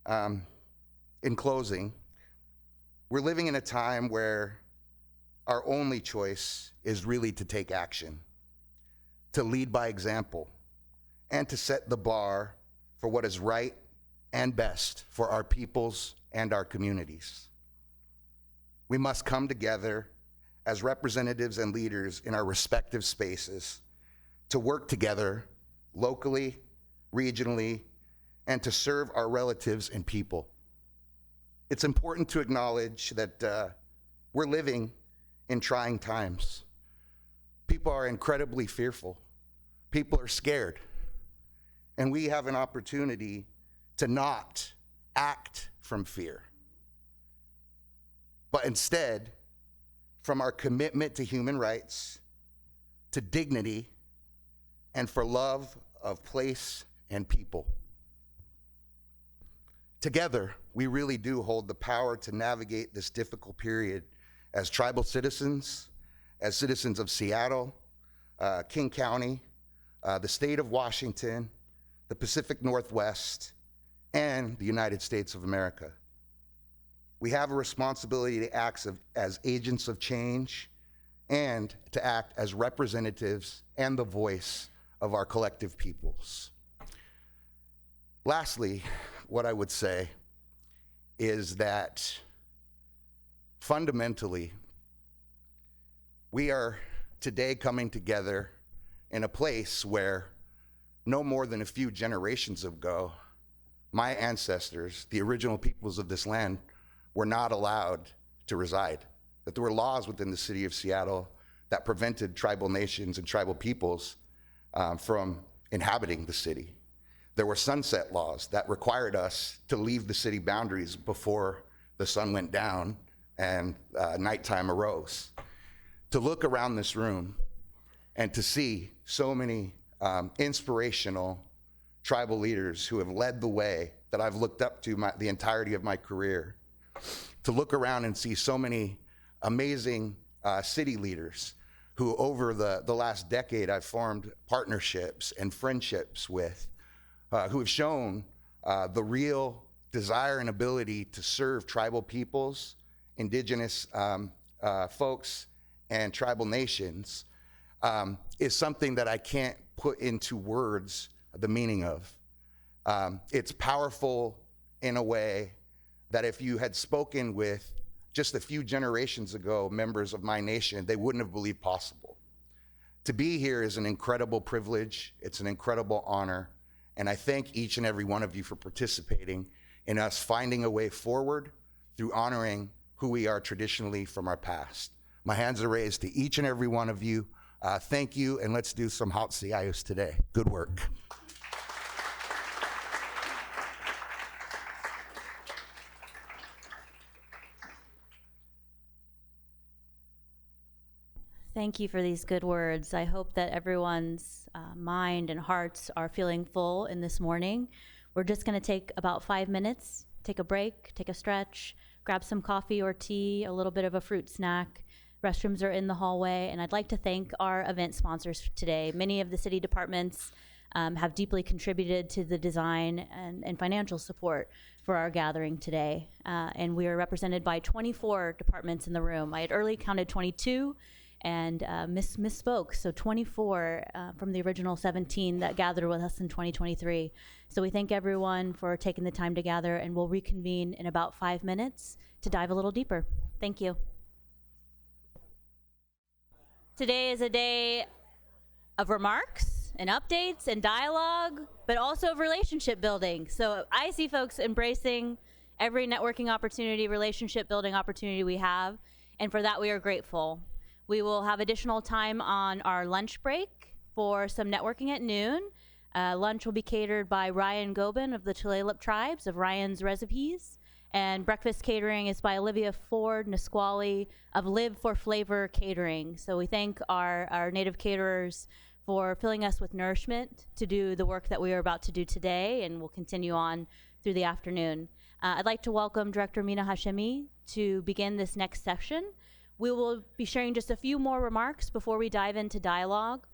In closing, we're living in a time where our only choice is really to take action, to lead by example, and to set the bar for what is right and best for our peoples and our communities. We must come together as representatives and leaders in our respective spaces to work together locally, regionally, and to serve our relatives and people. It's important to acknowledge that we're living in trying times. People are incredibly fearful. People are scared. And we have an opportunity to not act from fear, but instead from our commitment to human rights, to dignity, and for love of place and people. Together, we really do hold the power to navigate this difficult period as tribal citizens, as citizens of Seattle, King County, the state of Washington, the Pacific Northwest, and the United States of America. We have a responsibility to act as agents of change and to act as representatives and the voice of our collective peoples. Lastly, what I would say is that fundamentally, we are today coming together in a place where no more than a few generations ago, my ancestors, the original peoples of this land, were not allowed to reside. That there were laws within the city of Seattle that prevented tribal nations and tribal peoples from inhabiting the city. There were sunset laws that required us to leave the city boundaries before the sun went down and nighttime arose. To look around this room and to see so many inspirational tribal leaders who have led the way that I've looked up to the entirety of my career. To look around and see so many amazing city leaders who over the last decade I've formed partnerships and friendships with, who have shown the real desire and ability to serve tribal peoples, indigenous folks, and tribal nations, is something that I can't put into words the meaning of. It's powerful in a way that if you had spoken with just a few generations ago members of my nation, they wouldn't have believed possible. To be here is an incredible privilege, it's an incredible honor, and I thank each and every one of you for participating in us finding a way forward through honoring who we are traditionally from our past. My hands are raised to each and every one of you. Thank you, and let's do some Hautsiayos today. Good work. Thank you for these good words. I hope that everyone's mind and hearts are feeling full in this morning. We're just going to take about 5 minutes, take a break, take a stretch, grab some coffee or tea, a little bit of a fruit snack. Restrooms are in the hallway, and I'd like to thank our event sponsors today. Many of the city departments have deeply contributed to the design and financial support for our gathering today. And we are represented by 24 departments in the room. I had early counted 22, and misspoke, so 24 from the original 17 that gathered with us in 2023. So we thank everyone for taking the time to gather, and we'll reconvene in about 5 minutes to dive a little deeper. Thank you. Today is a day of remarks and updates and dialogue, but also of relationship building. So I see folks embracing every networking opportunity, relationship building opportunity we have, and for that we are grateful. We will have additional time on our lunch break for some networking at noon. Lunch will be catered by Ryan Gobin of the Tulalip Tribes of Ryan's Recipes, and breakfast catering is by Olivia Ford Nisqually of Live for Flavor Catering. So we thank our native caterers for filling us with nourishment to do the work that we are about to do today, and we'll continue on through the afternoon. I'd like to welcome Director Mina Hashemi to begin this next session. We will be sharing just a few more remarks before we dive into dialogue.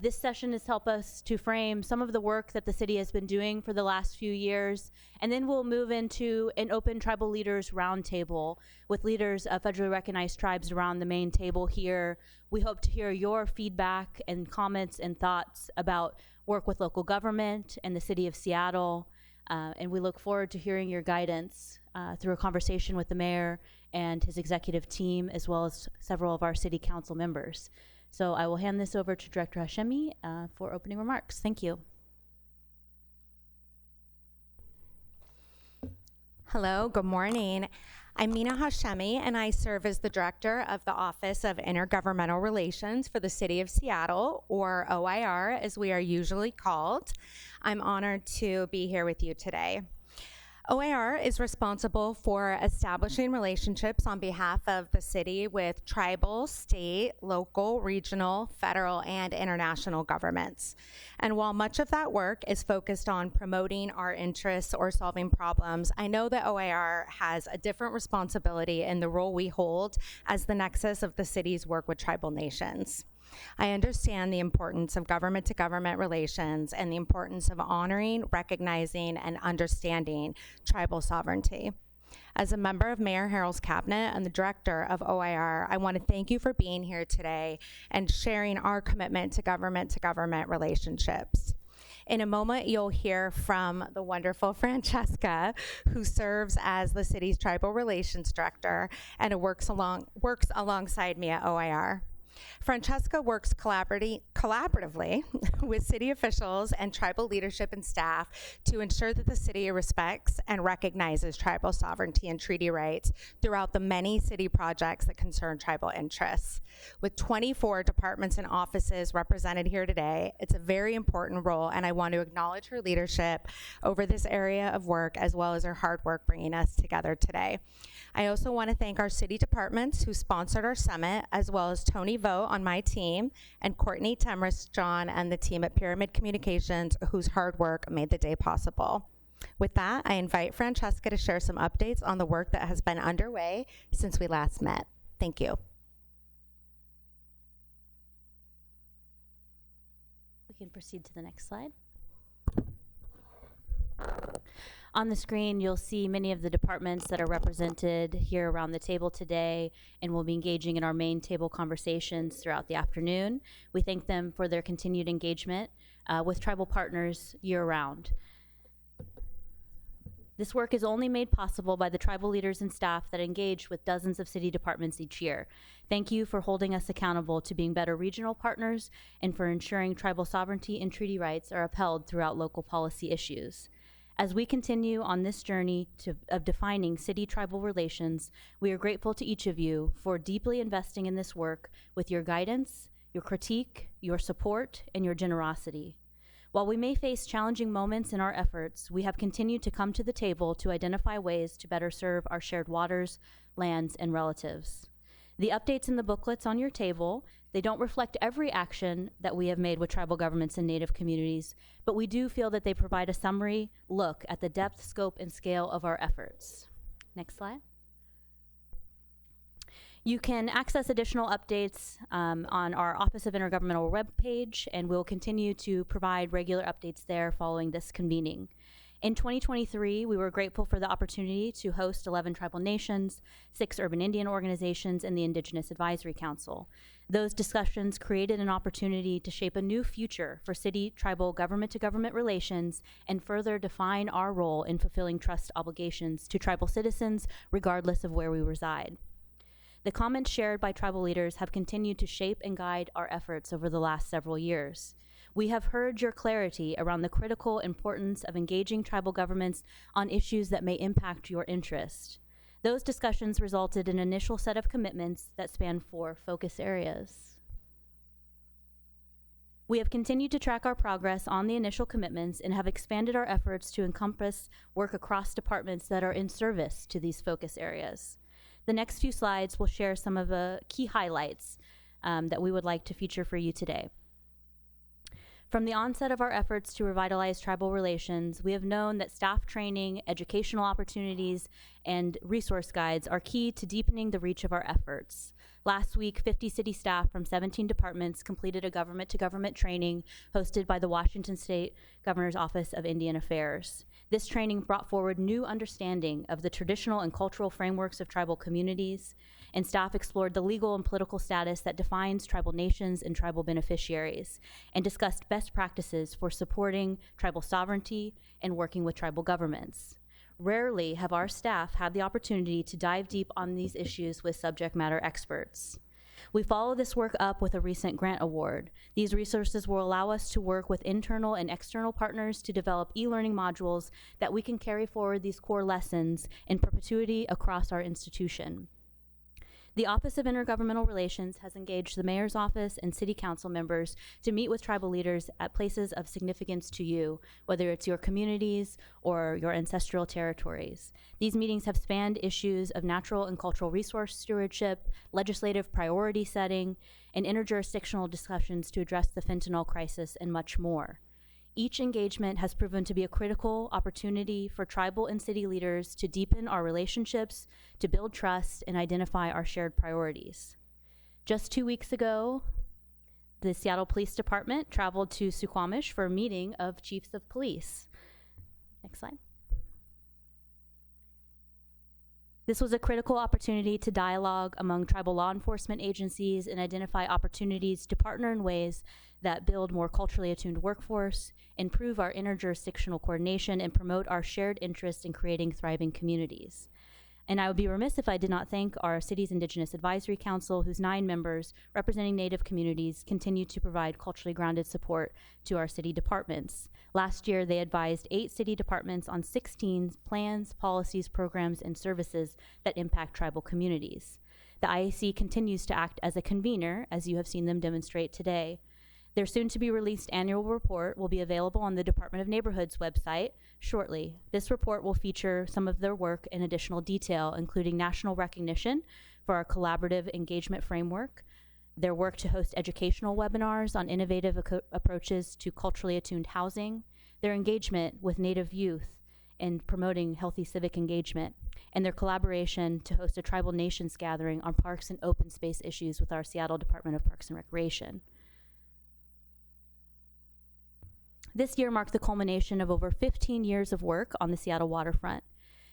This session has helped us to frame some of the work that the city has been doing for the last few years, and then we'll move into an open tribal leaders roundtable with leaders of federally recognized tribes around the main table here. We hope to hear your feedback and comments and thoughts about work with local government and the city of Seattle, and we look forward to hearing your guidance through a conversation with the mayor and his executive team, as well as several of our city council members. So I will hand this over to Director Hashemi for opening remarks. Thank you. Hello, good morning. I'm Mina Hashemi, and I serve as the Director of the Office of Intergovernmental Relations for the City of Seattle, or OIR, as we are usually called. I'm honored to be here with you today. OIR is responsible for establishing relationships on behalf of the city with tribal, state, local, regional, federal, and international governments. And while much of that work is focused on promoting our interests or solving problems, I know that OIR has a different responsibility in the role we hold as the nexus of the city's work with tribal nations. I understand the importance of government-to-government relations and the importance of honoring, recognizing, and understanding tribal sovereignty. As a member of Mayor Harrell's cabinet and the director of OIR, I want to thank you for being here today and sharing our commitment to government-to-government relationships. In a moment, you'll hear from the wonderful Francesca, who serves as the city's tribal relations director and works alongside me at OIR. Francesca works collaboratively with city officials and tribal leadership and staff to ensure that the city respects and recognizes tribal sovereignty and treaty rights throughout the many city projects that concern tribal interests. With 24 departments and offices represented here today, it's a very important role, and I want to acknowledge her leadership over this area of work, as well as her hard work bringing us together today. I also want to thank our city departments who sponsored our summit, as well as Tony Vogt on my team and Courtney Temris John and the team at Pyramid Communications, whose hard work made the day possible. With that, I invite Francesca to share some updates on the work that has been underway since we last met. Thank you. We can proceed to the next slide. On the screen, you'll see many of the departments that are represented here around the table today, and will be engaging in our main table conversations throughout the afternoon. We thank them for their continued engagement with tribal partners year-round. This work is only made possible by the tribal leaders and staff that engage with dozens of city departments each year. Thank you for holding us accountable to being better regional partners and for ensuring tribal sovereignty and treaty rights are upheld throughout local policy issues. As we continue on this journey of defining city-tribal relations, we are grateful to each of you for deeply investing in this work with your guidance, your critique, your support, and your generosity. While we may face challenging moments in our efforts, we have continued to come to the table to identify ways to better serve our shared waters, lands, and relatives. The updates in the booklets on your table, they don't reflect every action that we have made with tribal governments and Native communities, but we do feel that they provide a summary look at the depth, scope, and scale of our efforts. Next slide. You can access additional updates on our Office of Intergovernmental webpage, and we'll continue to provide regular updates there following this convening. In 2023, we were grateful for the opportunity to host 11 tribal nations, 6 urban Indian organizations, and the Indigenous Advisory Council. Those discussions created an opportunity to shape a new future for city-tribal government-to-government relations and further define our role in fulfilling trust obligations to tribal citizens, regardless of where we reside. The comments shared by tribal leaders have continued to shape and guide our efforts over the last several years. We have heard your clarity around the critical importance of engaging tribal governments on issues that may impact your interest. Those discussions resulted in an initial set of commitments that span 4 focus areas. We have continued to track our progress on the initial commitments and have expanded our efforts to encompass work across departments that are in service to these focus areas. The next few slides will share some of the key highlights that we would like to feature for you today. From the onset of our efforts to revitalize tribal relations, we have known that staff training, educational opportunities, and resource guides are key to deepening the reach of our efforts. Last week, 50 city staff from 17 departments completed a government-to-government training hosted by the Washington State Governor's Office of Indian Affairs. This training brought forward new understanding of the traditional and cultural frameworks of tribal communities, and staff explored the legal and political status that defines tribal nations and tribal beneficiaries, and discussed best practices for supporting tribal sovereignty and working with tribal governments. Rarely have our staff had the opportunity to dive deep on these issues with subject matter experts. We follow this work up with a recent grant award. These resources will allow us to work with internal and external partners to develop e-learning modules that we can carry forward these core lessons in perpetuity across our institution. The Office of Intergovernmental Relations has engaged the Mayor's Office and City Council members to meet with tribal leaders at places of significance to you, whether it's your communities or your ancestral territories. These meetings have spanned issues of natural and cultural resource stewardship, legislative priority setting, and interjurisdictional discussions to address the fentanyl crisis, and much more. Each engagement has proven to be a critical opportunity for tribal and city leaders to deepen our relationships, to build trust, and identify our shared priorities. Just 2 weeks ago, the Seattle Police Department traveled to Suquamish for a meeting of chiefs of police. Next slide. This was a critical opportunity to dialogue among tribal law enforcement agencies and identify opportunities to partner in ways that build more culturally attuned workforce, improve our interjurisdictional coordination, and promote our shared interest in creating thriving communities. And I would be remiss if I did not thank our city's Indigenous Advisory Council, whose 9 members representing Native communities continue to provide culturally grounded support to our city departments. Last year, they advised 8 city departments on 16 plans, policies, programs, and services that impact tribal communities. The IAC continues to act as a convener, as you have seen them demonstrate today. Their soon-to-be-released annual report will be available on the Department of Neighborhood's website shortly. This report will feature some of their work in additional detail, including national recognition for our collaborative engagement framework, their work to host educational webinars on innovative approaches to culturally attuned housing, their engagement with Native youth in promoting healthy civic engagement, and their collaboration to host a tribal nations gathering on parks and open space issues with our Seattle Department of Parks and Recreation. This year marked the culmination of over 15 years of work on the Seattle waterfront.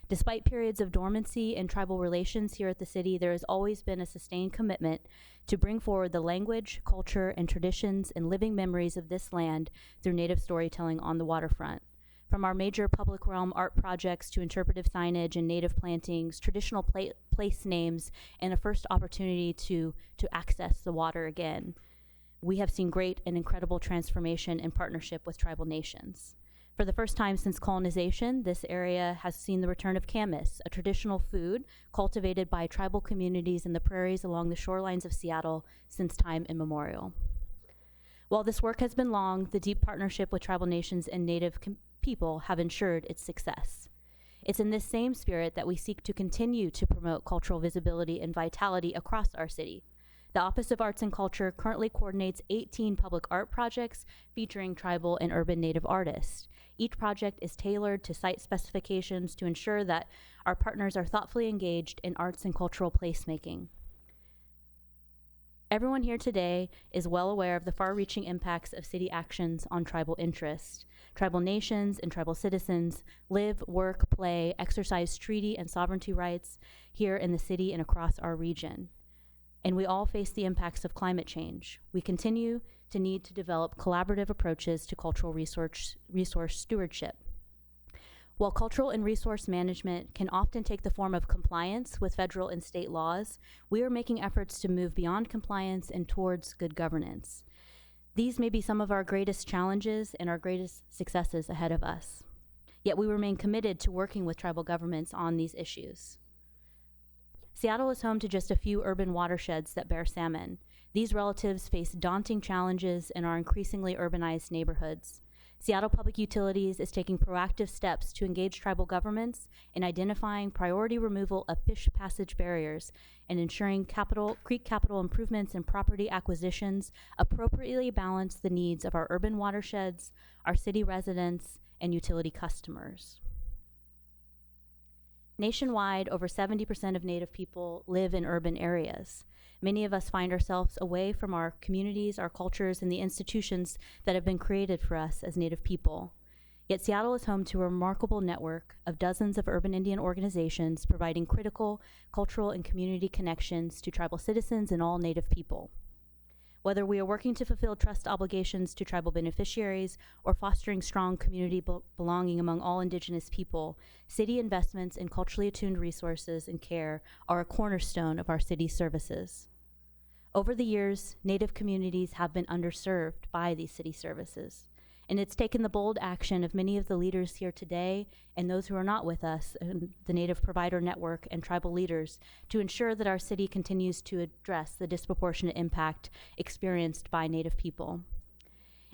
Despite periods of dormancy in tribal relations here at the city, there has always been a sustained commitment to bring forward the language, culture, and traditions and living memories of this land through Native storytelling on the waterfront. From our major public realm art projects to interpretive signage and Native plantings, traditional place names, and a first opportunity to access the water again, we have seen great and incredible transformation in partnership with tribal nations. For the first time since colonization, this area has seen the return of camas, a traditional food cultivated by tribal communities in the prairies along the shorelines of Seattle since time immemorial. While this work has been long, the deep partnership with tribal nations and Native people have ensured its success. It's in this same spirit that we seek to continue to promote cultural visibility and vitality across our city. The Office of Arts and Culture currently coordinates 18 public art projects featuring tribal and urban Native artists. Each project is tailored to site specifications to ensure that our partners are thoughtfully engaged in arts and cultural placemaking. Everyone here today is well aware of the far-reaching impacts of city actions on tribal interests. Tribal nations and tribal citizens live, work, play, exercise treaty and sovereignty rights here in the city and across our region. And we all face the impacts of climate change. We continue to need to develop collaborative approaches to cultural resource stewardship. While cultural and resource management can often take the form of compliance with federal and state laws, we are making efforts to move beyond compliance and towards good governance. These may be some of our greatest challenges and our greatest successes ahead of us. Yet we remain committed to working with tribal governments on these issues. Seattle is home to just a few urban watersheds that bear salmon. These relatives face daunting challenges in our increasingly urbanized neighborhoods. Seattle Public Utilities is taking proactive steps to engage tribal governments in identifying priority removal of fish passage barriers and ensuring creek capital improvements and property acquisitions appropriately balance the needs of our urban watersheds, our city residents, and utility customers. Nationwide, over 70% of Native people live in urban areas. Many of us find ourselves away from our communities, our cultures, and the institutions that have been created for us as Native people. Yet Seattle is home to a remarkable network of dozens of urban Indian organizations providing critical cultural and community connections to tribal citizens and all Native people. Whether we are working to fulfill trust obligations to tribal beneficiaries or fostering strong community belonging among all Indigenous people, city investments in culturally attuned resources and care are a cornerstone of our city's services. Over the years, Native communities have been underserved by these city services, and it's taken the bold action of many of the leaders here today and those who are not with us, the Native Provider Network and tribal leaders, to ensure that our city continues to address the disproportionate impact experienced by Native people.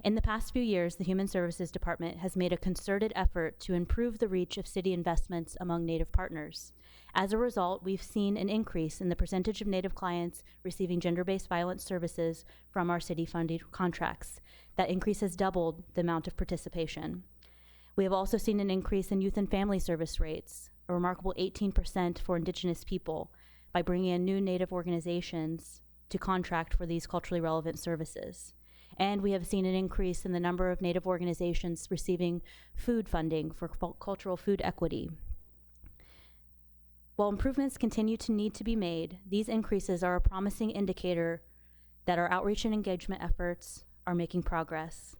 In the past few years, the Human Services Department has made a concerted effort to improve the reach of city investments among Native partners. As a result, we've seen an increase in the percentage of Native clients receiving gender-based violence services from our city-funded contracts. That increase has doubled the amount of participation. We have also seen an increase in youth and family service rates, a remarkable 18% for Indigenous people, by bringing in new Native organizations to contract for these culturally relevant services. And we have seen an increase in the number of Native organizations receiving food funding for cultural food equity. While improvements continue to need to be made, these increases are a promising indicator that our outreach and engagement efforts are making progress.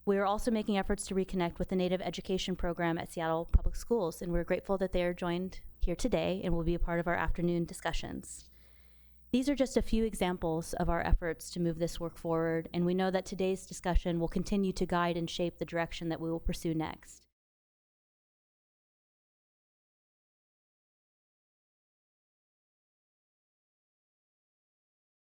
We are also making efforts to reconnect with the Native Education Program at Seattle Public Schools, and we're grateful that they are joined here today and will be a part of our afternoon discussions. These are just a few examples of our efforts to move this work forward, and we know that today's discussion will continue to guide and shape the direction that we will pursue next.